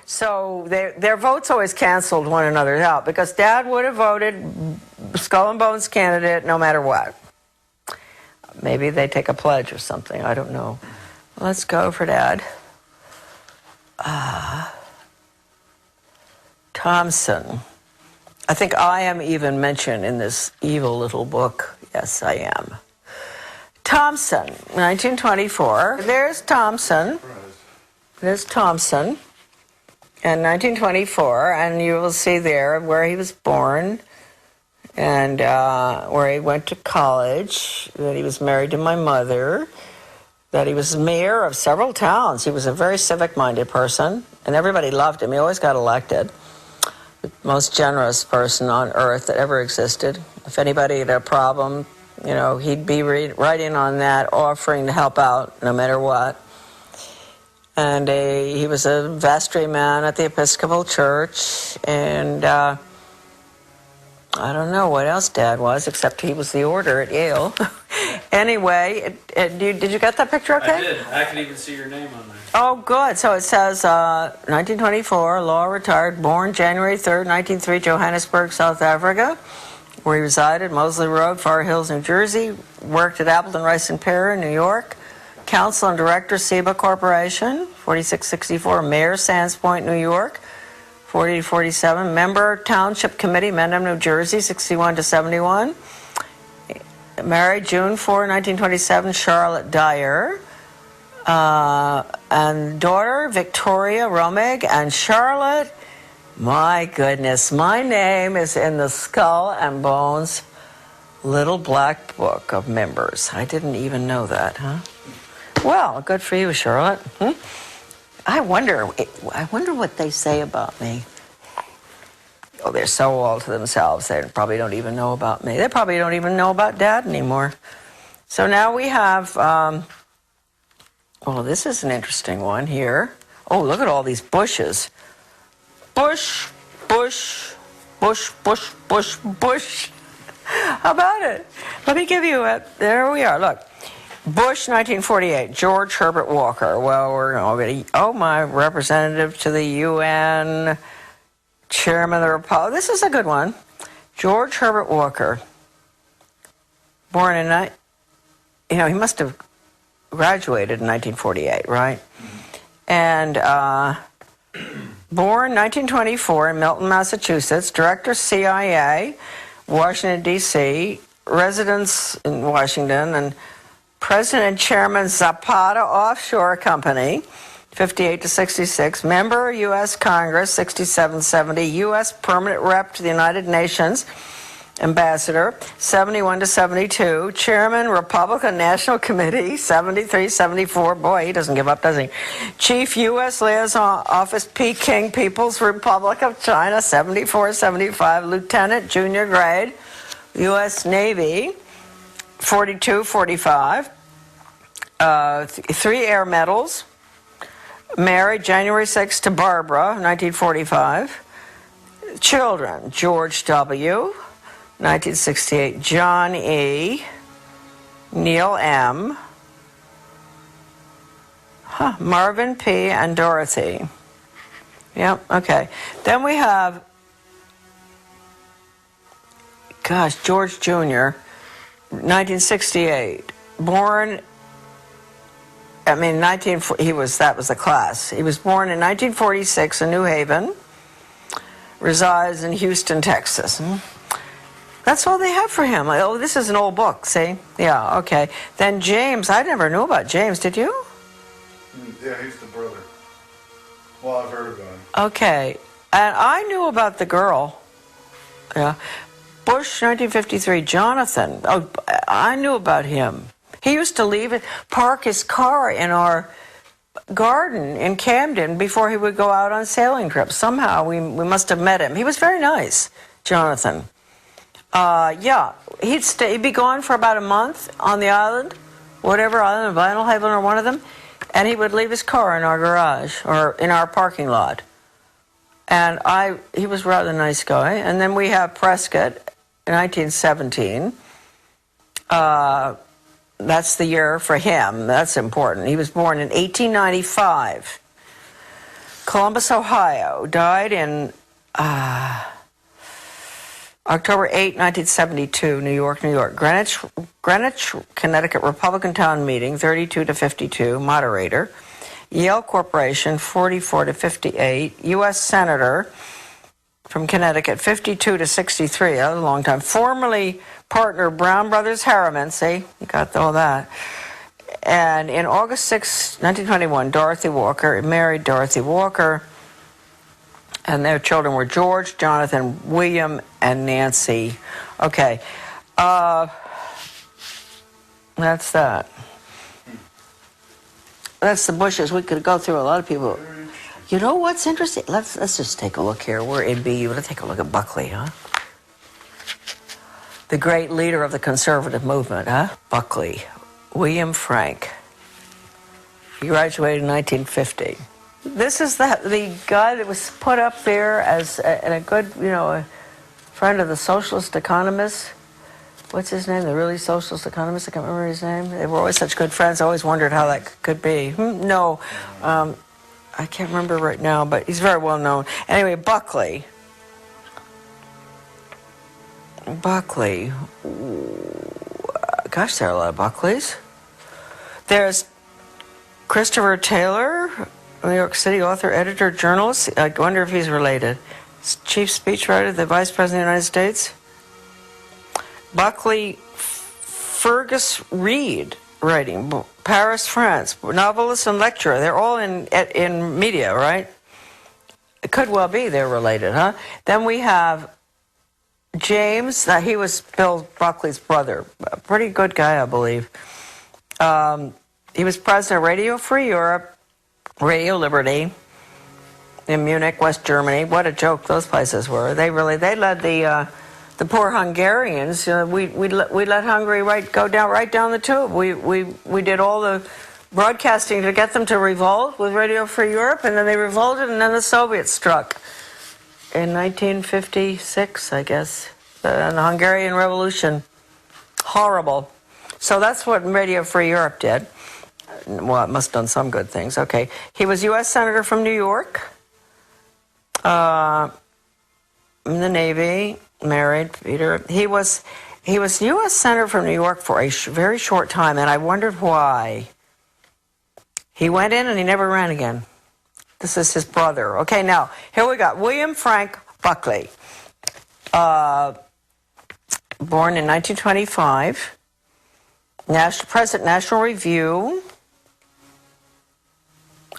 So their votes always canceled one another out because Dad would have voted Skull and Bones candidate no matter what. Maybe they take a pledge or something. I don't know. Let's go for Dad. Thompson. I think I am even mentioned in this evil little book. Yes, I am. Thompson, 1924. There's Thompson. There's Thompson. In 1924, and you will see there where he was born and where he went to college, that he was married to my mother, that he was mayor of several towns. He was a very civic-minded person, and everybody loved him. He always got elected. The most generous person on earth that ever existed. If anybody had a problem, you know, he'd be right in on that, offering to help out no matter what. And he was a vestryman at the Episcopal Church, and I don't know what else Dad was, except he was the order at Yale. Anyway, did you get that picture okay? I did. I can even see your name on there. Oh, good. So it says 1924, law retired, born January 3rd, 1903, Johannesburg, South Africa, where he resided, Moseley Road, Far Hills, New Jersey, worked at Appleton, Rice and Pear, New York, Council and Director, SEBA Corporation, 4664, Mayor, Sands Point, New York, 40 to 47, Member, Township Committee, Mendham, New Jersey, 61 to 71. Married June 4, 1927, Charlotte Dyer. And daughter, Victoria Romig. And Charlotte, my goodness, my name is in the Skull and Bones little black book of members. I didn't even know that, huh? Well, good for you, Charlotte. I wonder what they say about me. Oh, they're so all to themselves. They probably don't even know about me. They probably don't even know about Dad anymore. So now we have, oh, this is an interesting one here. Oh, look at all these bushes. Bush, bush, bush, bush, bush, bush. How about it? Let me give you a, there we are, look. Bush, 1948, George Herbert Walker. Well, we're already, oh, my representative to the UN, chairman of the Republic. This is a good one. George Herbert Walker, born in, you know, he must have graduated in 1948, right? And born 1924 in Milton, Massachusetts, director CIA, Washington, D.C., residence in Washington, and President and Chairman Zapata Offshore Company, 58 to 66. Member U.S. Congress, 67-70. U.S. Permanent Rep to the United Nations, Ambassador, 71 to 72. Chairman, Republican National Committee, 73-74. Boy, he doesn't give up, does he? Chief U.S. Liaison Office, Peking People's Republic of China, 74-75. Lieutenant, junior grade, U.S. Navy, 42-45. 3 air medals. Married January 6th to Barbara, 1945. Children, George W., 1968, John E., Neil M., Marvin P., and Dorothy. Yep, okay. Then we have, gosh, George Jr., 1968, born, I mean, that was the class. He was born in 1946 in New Haven, resides in Houston, Texas. That's all they have for him. Oh, this is an old book, see? Yeah, okay. Then James, I never knew about James, did you? Yeah, he's the brother. Well, I've heard about him. Okay, and I knew about the girl. Yeah. Bush, 1953, Jonathan. Oh, I knew about him. He used to park his car in our garden in Camden before he would go out on sailing trips. Somehow we must have met him. He was very nice, Jonathan. Yeah, he'd be gone for about a month on the island, whatever island, Vinalhaven or one of them, and he would leave his car in our garage or in our parking lot. And he was a rather nice guy. And then we have Prescott, in 1917. That's the year for him. That's important. He was born in 1895. Columbus, Ohio. Died in October 8, 1972, New York, New York. Greenwich, Connecticut Republican Town Meeting, 32 to 52, moderator. Yale Corporation, 44 to 58. U.S. Senator from Connecticut, 52 to 63. That was a long time. Formerly partner Brown Brothers Harriman. See, you got all that. And in August 6, 1921, Dorothy Walker married Dorothy Walker. And their children were George, Jonathan, William, and Nancy. Okay. That's that. That's the Bushes. We could go through a lot of people. You know what's interesting? Let's just take a look here. We're in BU. Let's take a look at Buckley, huh? The great leader of the conservative movement, huh? Buckley. William Frank. He graduated in 1950. This is the guy that was put up there as a good, a friend of the socialist economists. What's his name? The really socialist economist? I can't remember his name. They were always such good friends. I always wondered how that could be. No, I can't remember right now, but he's very well known. Anyway, Buckley. Buckley. Gosh, there are a lot of Buckleys. There's Christopher Taylor, New York City author, editor, journalist. I wonder if he's related. Chief speechwriter, the Vice President of the United States. Buckley Fergus Reed, writing, Paris, France. Novelist and lecturer. They're all in media, right? It could well be they're related, huh? Then we have James. He was Bill Buckley's brother. A pretty good guy, I believe. He was president of Radio Free Europe, Radio Liberty in Munich, West Germany. What a joke those places were. They led the poor Hungarians. We let Hungary go right down the tube. We did all the broadcasting to get them to revolt with Radio Free Europe, and then they revolted, and then the Soviets struck in 1956, I guess. The Hungarian Revolution. Horrible. So that's what Radio Free Europe did. Well, it must have done some good things. Okay. He was U.S. Senator from New York. In the Navy. Married, Peter. He was U.S. Senator from New York for a very short time, and I wondered why. He went in and he never ran again. This is his brother. Okay, now, here we got William Frank Buckley. Born in 1925. President National Review.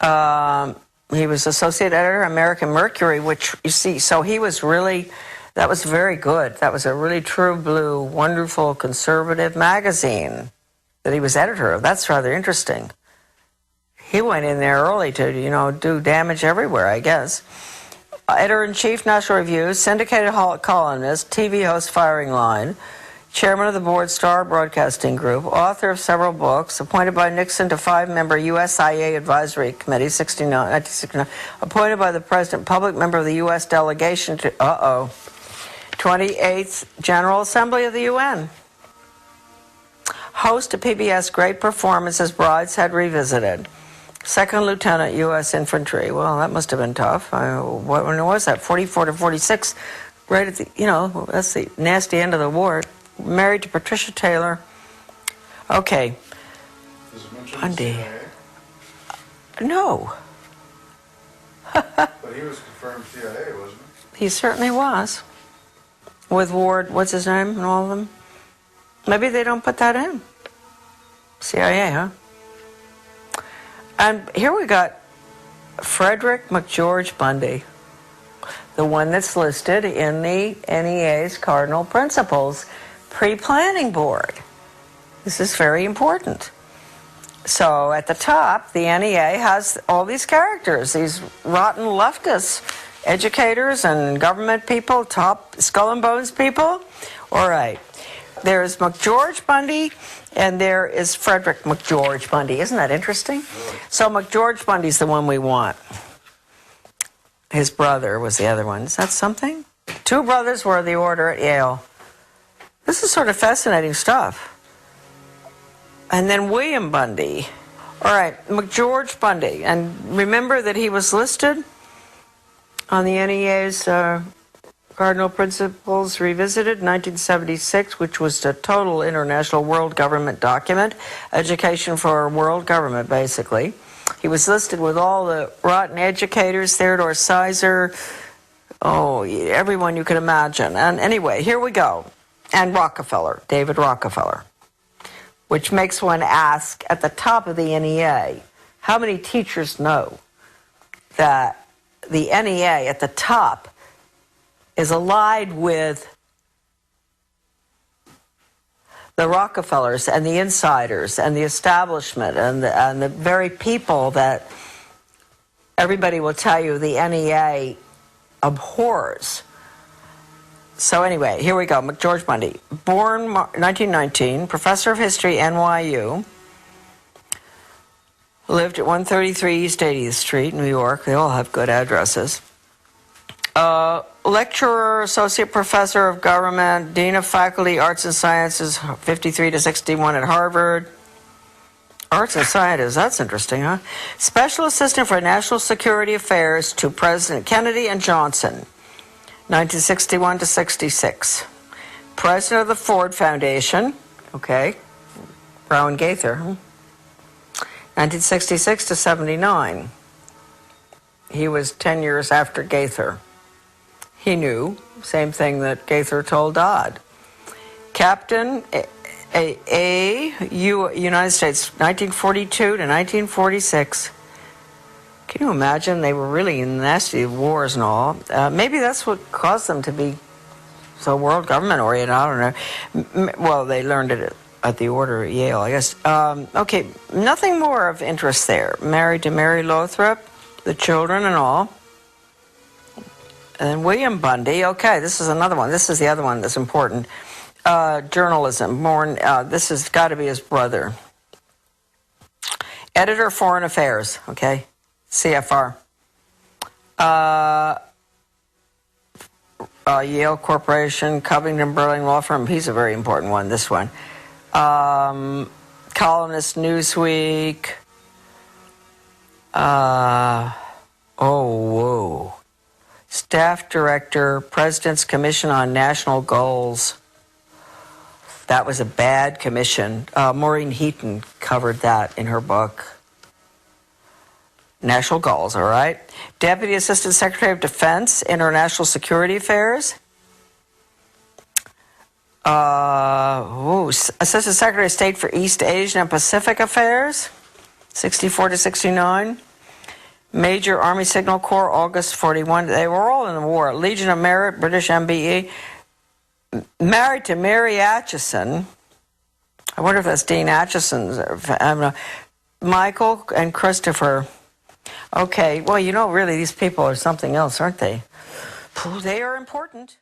He was associate editor, American Mercury, which, you see, so he was really... That was very good. That was a really true blue, wonderful conservative magazine that he was editor of. That's rather interesting. He went in there early to, do damage everywhere, I guess. Editor-in-chief, National Review, syndicated columnist, TV host, Firing Line, chairman of the board, Star Broadcasting Group, author of several books, appointed by Nixon to 5-member USIA Advisory Committee, 1969, appointed by the president, public member of the U.S. delegation to, 28th General Assembly of the UN. Host of PBS Great Performances, Brideshead Revisited. Second Lieutenant, U.S. Infantry. Well, that must have been tough. When was that? 44 to 46. Right at the, that's the nasty end of the war. Married to Patricia Taylor. Okay. Does it mention Bundy. the CIA? No. But he was confirmed CIA, wasn't He certainly was. With Ward, what's his name, and all of them? Maybe they don't put that in. CIA, huh? And here we got Frederick McGeorge Bundy, the one that's listed in the NEA's Cardinal Principles Pre-Planning Board. This is very important. So at the top, the NEA has all these characters, these rotten leftists, educators and government people, top skull and bones people. All right. There's McGeorge Bundy, and there is Frederick McGeorge Bundy. Isn't that interesting? So McGeorge Bundy's the one we want. His brother was the other one. Is that something? 2 brothers were the order at Yale. This is sort of fascinating stuff. And then William Bundy. All right, McGeorge Bundy. And remember that he was listed on the NEA's Cardinal Principles Revisited, 1976, which was a total international world government document, education for world government, basically. He was listed with all the rotten educators, Theodore Sizer, everyone you could imagine. And anyway, here we go. And Rockefeller, David Rockefeller, which makes one ask at the top of the NEA, how many teachers know that the NEA at the top is allied with the Rockefellers and the insiders and the establishment and the very people that everybody will tell you the NEA abhors. So anyway, here we go. George Mundy, born 1919, professor of history, NYU, lived at 133 East 80th Street, New York. They all have good addresses. Lecturer, associate professor of government, dean of faculty, arts and sciences, 53 to 61 at Harvard. Arts and sciences, that's interesting, huh? Special assistant for national security affairs to President Kennedy and Johnson, 1961 to 66. President of the Ford Foundation, okay, Rowan Gaither, 1966 to 79. He was 10 years after Gaither. He knew, same thing that Gaither told Dodd. Captain United States, 1942 to 1946. Can you imagine? They were really in nasty wars and all. Maybe that's what caused them to be so world government oriented. I don't know. Well, they learned it at the order at Yale, I guess. Okay, nothing more of interest there. Married to Mary Lothrop, the children and all. And William Bundy, okay, this is another one. This is the other one that's important. Journalism, this has got to be his brother. Editor, Foreign Affairs, okay, CFR. Yale Corporation, Covington Burling Law Firm, he's a very important one, this one. Columnist, Newsweek. Whoa. Staff Director, President's Commission on National Goals. That was a bad commission. Maureen Heaton covered that in her book. National Goals, all right. Deputy Assistant Secretary of Defense, International Security Affairs. Assistant Secretary of State for East Asian and Pacific Affairs, 64 to 69. Major Army Signal Corps, August 41. They were all in the war. Legion of Merit, British MBE. Married to Mary Atchison. I wonder if that's Dean Atchison's. I don't know. Michael and Christopher. Okay, well, really, these people are something else, aren't they? They are important.